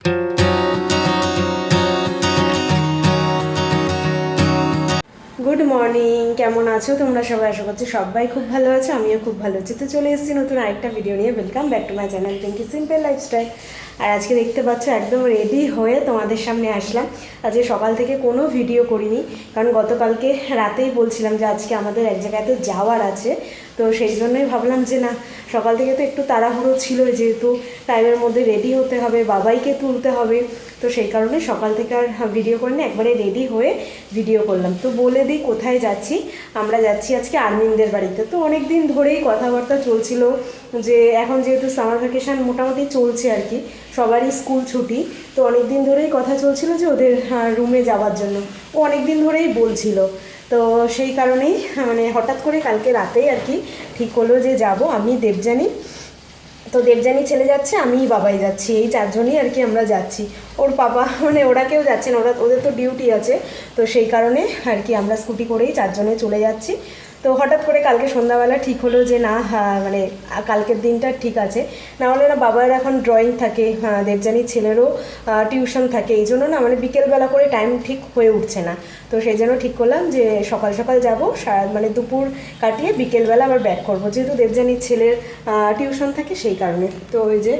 Good morning, কেমন আছো তোমরা সবাই? আশা করছি সবাই খুব ভালো আছো, আমিও খুব ভালো আছি। তো চলে এসেছি নতুন আরেকটা ভিডিও নিয়ে। Welcome back to my channel Pinky simple lifestyle. আর আজকে দেখতে পাচ্ছ একদম রেডি হয়ে তোমাদের সামনে আসলাম। আজকে সকাল থেকে কোনো ভিডিও করিনি, কারণ গতকালকে রাতেই বলছিলাম যে আজকে আমাদের এক জায়গাতে যাওয়ার আছে। তো সেই জন্যই ভাবলাম যে না, সকাল থেকে তো একটু তাড়াহুড়ো ছিল, যেহেতু টাইমের মধ্যে রেডি হতে হবে, বাবাইকে তুলতে হবে। তো সেই কারণে সকাল থেকে আর ভিডিও করিনি, একবারে রেডি হয়ে ভিডিও করলাম। তো বলে দিই কোথায় যাচ্ছি। আমরা যাচ্ছি আজকে আর্মিনদের বাড়িতে। তো অনেক দিন ধরেই কথাবার্তা চলছিল যে এখন যেহেতু সামার ভ্যাকেশান মোটামুটি চলছে আর কি, সবারই স্কুল ছুটি, তো অনেক দিন ধরেই কথা চলছিল যে ওদের রুমে যাওয়ার জন্য। ও অনেক দিন ধরেই বলছিল। তো সেই কারণেই মানে হঠাৎ করে কালকে রাতেই আর কি ঠিক হলো যে যাব। আমি, দেবযানী, তো দেবযানী ছেলে যাচ্ছে, আমি বাবাই যাচ্ছি, এই চারজনই আর কি আমরা যাচ্ছি। ওর পাপা মানে ওরা কেউ যাচ্ছে না, ওদের তো ডিউটি আছে। তো সেই কারণে আর কি আমরা স্কুটি করেই চারজনে চলে যাচ্ছি। তো হঠাৎ করে কালকে সন্ধ্যাবেলা ঠিক হলো যে না, মানে কালকের দিনটা ঠিক আছে, না হলে না বাবার এখন ড্রয়িং থাকে, দেবযানীর ছেলেরও টিউশন থাকে, এই জন্য না মানে বিকেলবেলা করে টাইম ঠিক হয়ে উঠছে না। তো সেই জন্য ঠিক করলাম যে সকাল সকাল যাবো, মানে দুপুর কাটিয়ে বিকেলবেলা আবার ব্যাক করবো, যেহেতু দেবযানীর ছেলের টিউশন থাকে সেই কারণে। তো ওই যে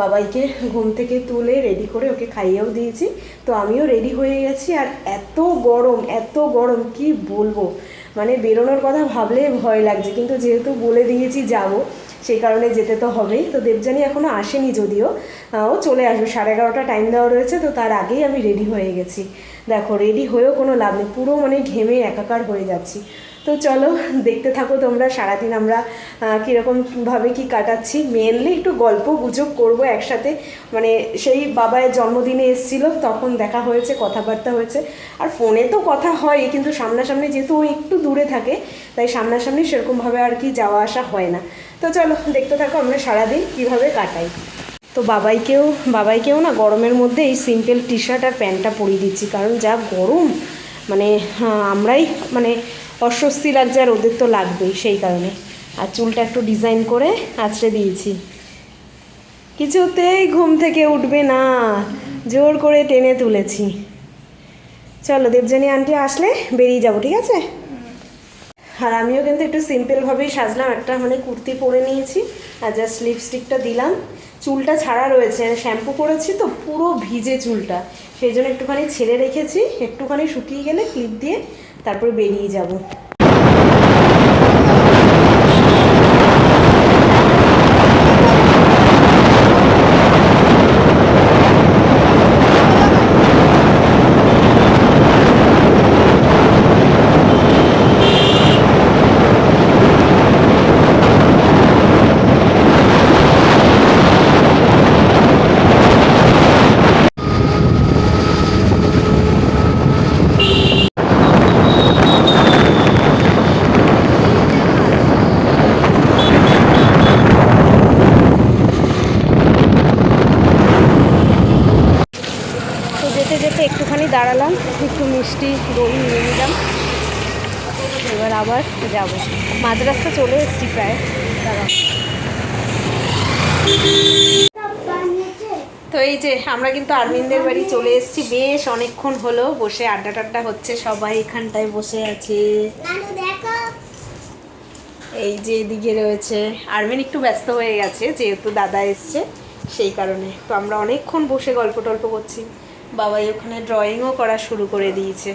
বাবাইকে ঘুম থেকে তুলে রেডি করে ওকে খাইয়েও দিয়েছি। তো আমিও রেডি হয়ে গেছি। আর এত গরম, এত গরম কি বলবো, মানে বেরোনোর কথা ভাবলে ভয় লাগছে, কিন্তু যেহেতু বলে দিয়েছি যাব, সেই কারণে যেতে তো হবেই। তো দেবযানী এখনও আসেনি, যদিও ও চলে আসবে, 11:30 টাইম দেওয়া রয়েছে। তো তার আগেই আমি রেডি হয়ে গেছি। দেখো রেডি হয়েও কোনো লাভ নেই, পুরো মানে ঘেমে একাকার হয়ে যাচ্ছি। তো চলো দেখতে থাকো তোমরা সারাদিন আমরা কীরকমভাবে কি কাটাচ্ছি। মেনলি একটু গল্প গুজব করবো একসাথে, মানে সেই বাবার জন্মদিনে এসেছিলো তখন দেখা হয়েছে, কথাবার্তা হয়েছে। আর ফোনে তো কথা হয়, কিন্তু সামনাসামনি যেহেতু ও একটু দূরে থাকে, তাই সামনাসামনি সেরকমভাবে আর কি যাওয়া আসা হয় না। তো চলো দেখতে থাকো আমরা সারাদিন কীভাবে কাটাই। তো বাবাইকেও না গরমের মধ্যে এই সিম্পল টি শার্ট আর প্যান্টটা পরিয়ে দিচ্ছি, কারণ যা গরম, মানে আমরাই মানে অস্বস্তি লাগছে, আর ওদের তো লাগবেই, সেই কারণে। আর চুলটা একটু ডিজাইন করে আঁচড়ে দিয়েছি, কিছুতেই ঘুম থেকে উঠবে না, জোর করে টেনে তুলেছি। চলো দেবযানী আন্টি আসলে বেরিয়ে যাবো, ঠিক আছে? আর আমিও কিন্তু একটু সিম্পলভাবেই সাজলাম, একটা মানে কুর্তি পরে নিয়েছি আর জাস্ট লিপস্টিকটা দিলাম। চুলটা ছাড়া রয়েছে, শ্যাম্পু করেছি তো পুরো ভিজে চুলটা, সেই জন্য একটুখানি ছেড়ে রেখেছি, একটুখানি শুকিয়ে গেলে ক্লিপ দিয়ে তারপরে বেরিয়ে যাব। যেতে যেতে একটুখানি দাঁড়ালাম, একটু মিষ্টি দই নিয়ে নিলাম, এবার আবার যাব। মাঝ রাস্তা চলে এসেছি প্রায়। দাঁড়াও। তো এই যে আমরা কিন্তু আরমিনদের বাড়ি চলে এসেছি, বেশ অনেকক্ষণ হলো, বসে আড্ডা টাড্ডা হচ্ছে, সবাই এখানটায় বসে আছে। এই যে এদিকে রয়েছে আরমিন, একটু ব্যস্ত হয়ে গেছে যেহেতু দাদা এসছে সেই কারণে। তো আমরা অনেকক্ষণ বসে গল্প টল্প করছি, বাবাই ওখানে ড্রয়িংও করা শুরু করে দিয়েছে।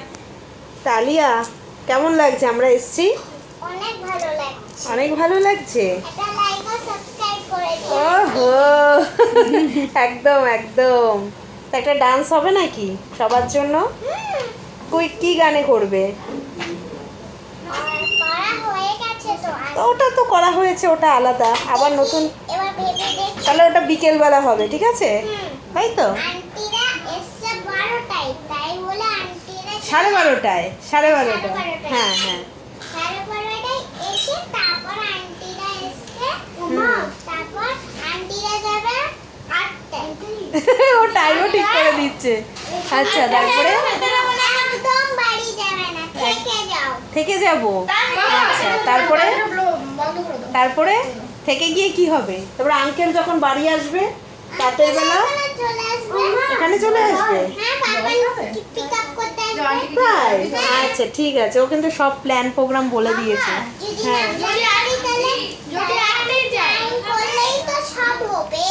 তালিয়া কেমন লাগছে? আমরা এসছি, অনেক ভালো লাগছে। অনেক ভালো লাগছে। একটা লাইক আর সাবস্ক্রাইব করে দিও। ওহো একদম একদম। একটা ডান্স হবে নাকি সবার জন্য? কি গানে করবে? করা হয়ে গেছে তো। ওটা তো করা হয়েছে, ওটা আলাদা, আবার নতুন। এবার ভেবে দেখি। তাহলে ওটা বিকেলবেলা হবে, ঠিক আছে? তাই তো। আন্টিরা এসছে 12টায়, তাই বলে আন্টিরা 12:30টায়, 12:30টায়, হ্যাঁ হ্যাঁ। 12:30টায় এসে তারপর আন্টিরা এসছে, তারপর আন্টিরা যাবে 8টায়। ও টাইমও ঠিক করে দিচ্ছে। আচ্ছা তারপরে একদম বাড়ি যাবে না, থেকে যাও। থেকে যাব। আচ্ছা তারপরে থেকে গিয়ে কি হবে? তারপরে আঙ্কেল যখন বাড়ি আসবে রাতের বেলা চলে আসবে এখানে চলে আসবে? হ্যাঁ বাবা পিক আপ করতে আসবে তাই? আচ্ছা ঠিক আছে, ও কিন্তু সব প্ল্যান প্রোগ্রাম বলে দিয়েছে। যদি হ্যাঁ। না যাই তাহলে যদি আপনি যাই করলেই তো সব হবে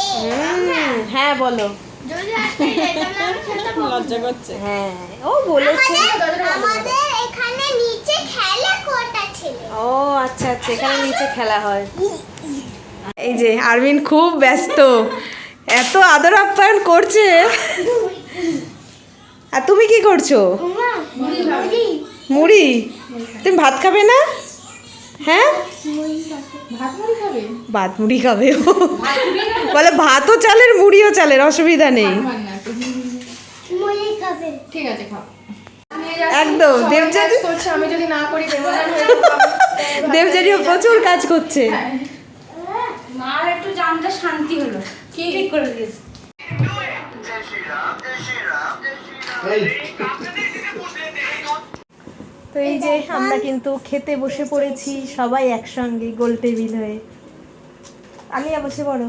হ্যাঁ বলো। যদি আপনি যাই তাহলে আমি খেলতে পারবো লজ্জা করছে। হ্যাঁ ও বলেছে। আমাদের এখানে নিচে খেলা কোর্ট আছে ও আচ্ছা আচ্ছা, এখানে নিচে খেলা হয়। এই যে আরবিন খুব ব্যস্ত, এত আদর আপ্যায়ন করছে। আর তুমি কি করছো? মুড়ি? তুমি ভাত খাবে না? হ্যাঁ ভাত মুড়ি খাবে ও। বলে ভাতও চালের মুড়িও চালের, অসুবিধা নেই। ঠিক আছে খাও। একদম দেবজানি, করছে আমি যদি না করি বেমানান হয়ে দেবজানিও প্রচুর কাজ করছে। মার একটু জানটা শান্তি হলো, কি ঠিক করে দিয়েছে। তো এই যে আমরা কিন্তু খেতে বসে পড়েছি সবাই একসঙ্গে গোল টেবিল হয়ে। আলিয়া বসে পড়ো।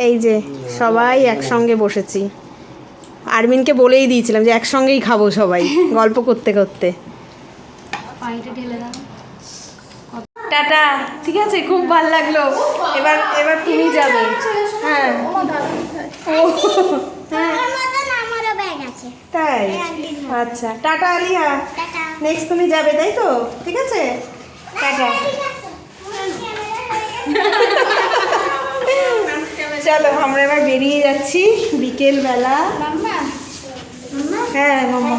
এই যে সবাই একসঙ্গে বসেছি, আরমিনকে বলেই দিয়েছিলাম যে একসঙ্গেই খাবো সবাই গল্প করতে করতে। পানিটা ঢেলে দাও। টাটা, ঠিক আছে, খুব ভালো লাগলো। এবার এবার তুমি যাবে। হ্যাঁ ও হ্যাঁ আমার মতন আমারও ব্যাগ আছে তাই? আচ্ছা টাটা আলিয়া, টাটা নেক্সট তুমি যাবে তাই তো? ঠিক আছে টাটা। চলো আমরা এবার বেরিয়ে যাচ্ছি বিকেল বেলা। হ্যাঁ মাম্মা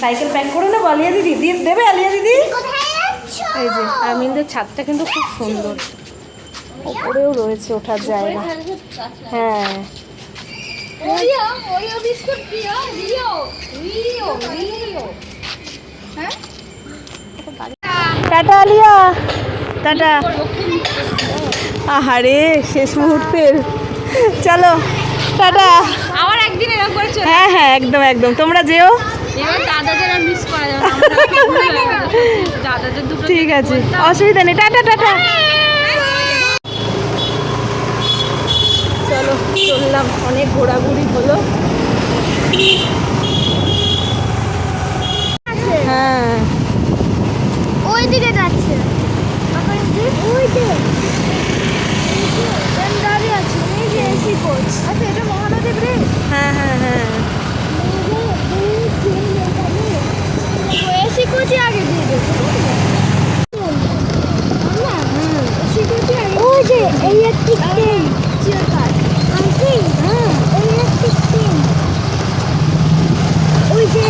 সাইকেল প্যাক করে নেবো। আলিয়া দিদি দিয়ে দেবে? আলিয়া দিদি কোথায় যাচ্ছ এই যে আমিনদের ছাদটা কিন্তু খুব সুন্দর, ওপরেও রয়েছে ওঠার জায়গা। হ্যাঁ টাটা আলিয়া, টাটা। আহারে শেষ মুহূর্তের, চলো টাটা। আবার একদিন এরকম করে চলে, হ্যাঁ হ্যাঁ একদম একদম, তোমরা যেও। এবার দাদাদের আর মিস করা যাবে না, দাদাদের দুটো ঠিক আছে অসুবিধা নেই, টাটা টাটা। চলো চললাম, অনেক ঘোরাঘুরি হলো। হ্যাঁ ওই দিকে যাচ্ছে ওই যে দাঁড়িয়ে আছে এই যে এসি কোচ আচ্ছা এটা মহানদী ব্রিজ হ্যাঁ হ্যাঁ হ্যাঁ এসি কোচই আগে দিয়ে দেবো ওই যে ইলেকট্রিক ট্রেন আন্টি হ্যাঁ ইলেকট্রিক ট্রেন ওই যে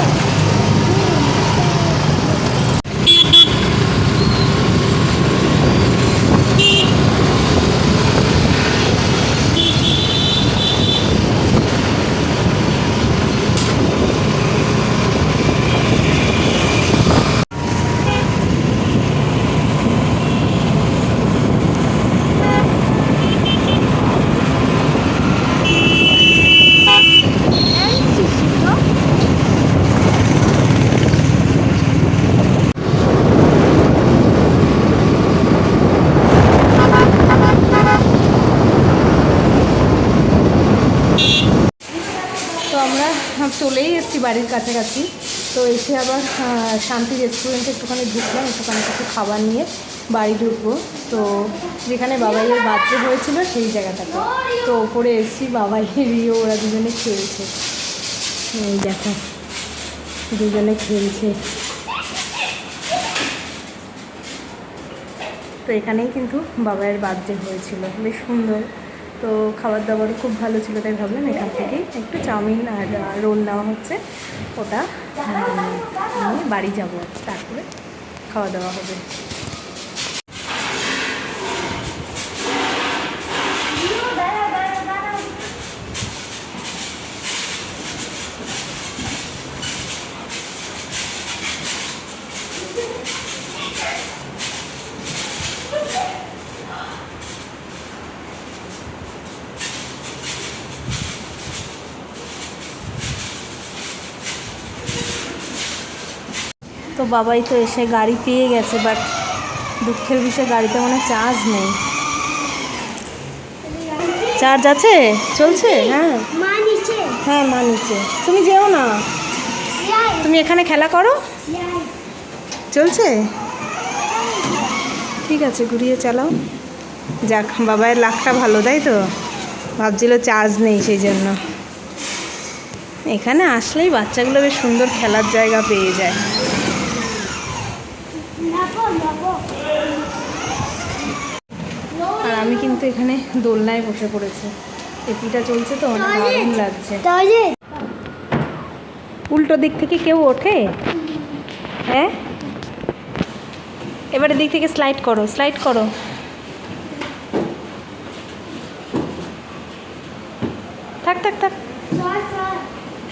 চলেই এসেছি বাড়ির কাছাকাছি। তো এসে আবার শান্তি রেস্টুরেন্টে একটুখানি ঢুকলাম, একটুখানি কিছু খাবার নিয়ে বাড়ি ঢুকবো। তো যেখানে বাবাইয়ের বার্থডে হয়েছিল সেই জায়গাটাতে, তো ওপরে এসেছি, বাবাই রিও ওরা দুজনে খেলছে। এই দেখো দুজনে খেলছে। তো এখানেই কিন্তু বাবাইয়ের বার্থডে হয়েছিল, বেশ সুন্দর। তো খাবার দাবারও খুব ভালো ছিল, তাই ভাবলাম এখান থেকেই একটু চাউমিন আর রোল নেওয়া হচ্ছে, ওটা নিয়ে বাড়ি যাবো, তারপরে খাওয়া দাওয়া হবে। তো বাবাই তো এসে গাড়ি পেয়ে গেছে, বাট দুঃখের বিষয় গাড়িতে মনে চার্জ নেই। চার্জ আছে? চলছে? হ্যাঁ মা নিচে হ্যাঁ, মা নিচে। তুমি যেও না, যাই তুমি এখানে খেলা করো। যাই চলছে? ঠিক আছে, ঘুরিয়ে চালাও। যাক, বাবার লাখটা ভালো, তাই তো? ভাবছিল চার্জ নেই, সেই জন্য। এখানে আসলেই বাচ্চাগুলো বেশ সুন্দর খেলার জায়গা পেয়ে যায়। নাপো নাপো আর আমি কিন্তু এখানে দোলনায় বসে পড়েছি। এসিটা চলছে তো অনেক দারুণ লাগছে। তাহলে উল্টো দিক থেকে কেউ ওঠে? হ্যাঁ, এবারে দিক থেকে স্লাইড করো, স্লাইড করো। থাক থাক থাক, সর সর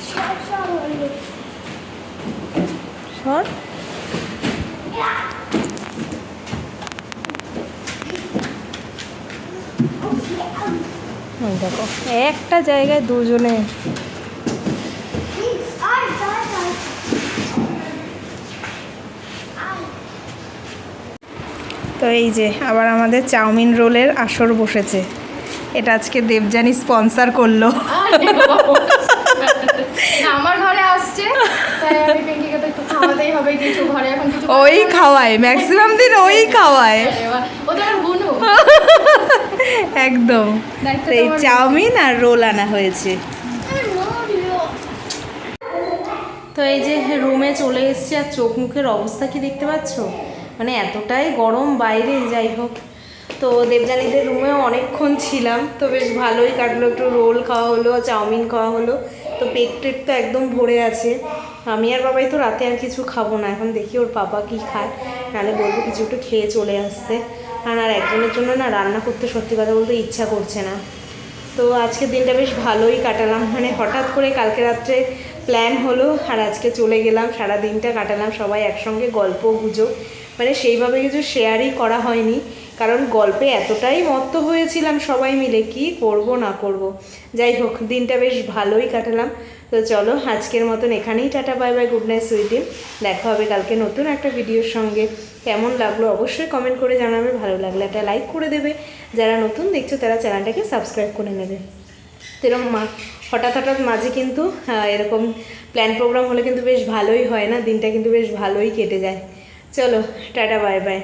সর সর হলো সর। ওই দেখো, একটা জায়গায় দুজনে। আর সর সর তো এই যে আবার আমাদের চাউমিন রোলের আসর বসেছে। এটা আজকে দেবযানী স্পন্সর করলো। না, আমার ঘরে আসছে তাই আমি পিঙ্কিকে তো একটু খাওয়াতেই হবে কিছু, ঘরে এখন কিছু ওই খাওয়ায়, ম্যাক্সিমাম দিন ওই খাওয়ায়। ও তো আমার বুনু। একদম। দায়িত্ব তো এই তোমার চাউমিন আর রোল আনা হয়েছে। তো এই যে রুমে চলে এসেছি, আর চোখ মুখের অবস্থা কি দেখতে পাচ্ছ? মানে এতটাই গরম বাইরে। যাই হোক, তো দেবযানীদের রুমেও অনেকক্ষণ ছিলাম, তো বেশ ভালোই কাটলো। একটু রোল খাওয়া হলো, চাউমিন খাওয়া হলো। তো পেট টেট তো একদম ভরে আছে। আমি আর বাবাই তো রাতে আর কিছু খাবো না, এখন দেখি ওর পাপা কি খায়, নাহলে বলবো কিছু একটু খেয়ে চলে আসতে। আর একজনের জন্য না রান্না করতে সত্যি কথা বলতে ইচ্ছা করছে না। তো আজকের দিনটা বেশ ভালোই কাটালাম। মানে হঠাৎ করে কালকে রাত্রে প্ল্যান হলো, আর আজকে চলে গেলাম, সারা দিনটা কাটালাম সবাই একসঙ্গে, গল্প গুজব। মানে সেইভাবে কিছু শেয়ারই করা হয়নি, কারণ গল্পে এতটাই মত্ত হয়েছিলাম সবাই মিলে, কি করব না করব। যাই হোক, দিনটা বেশ ভালোই কাটালাম। তো চলো, আজকের মতন এখানেই tata, bye bye, good night sweetie. দেখা হবে কালকে নতুন একটা ভিডিওর সঙ্গে। কেমন লাগলো অবশ্যই কমেন্ট করে জানাবে, ভালো লাগলে একটা লাইক করে দেবে, যারা নতুন দেখছো তারা চ্যানেলটাকে সাবস্ক্রাইব করে নেবে। তো এরকম হঠাৎ হঠাৎ মাঝে কিন্তু এরকম প্ল্যান প্রোগ্রাম হলে কিন্তু বেশ ভালোই হয় না, দিনটা কিন্তু বেশ ভালোই কেটে যায়। চলো টাটা, বাই বাই।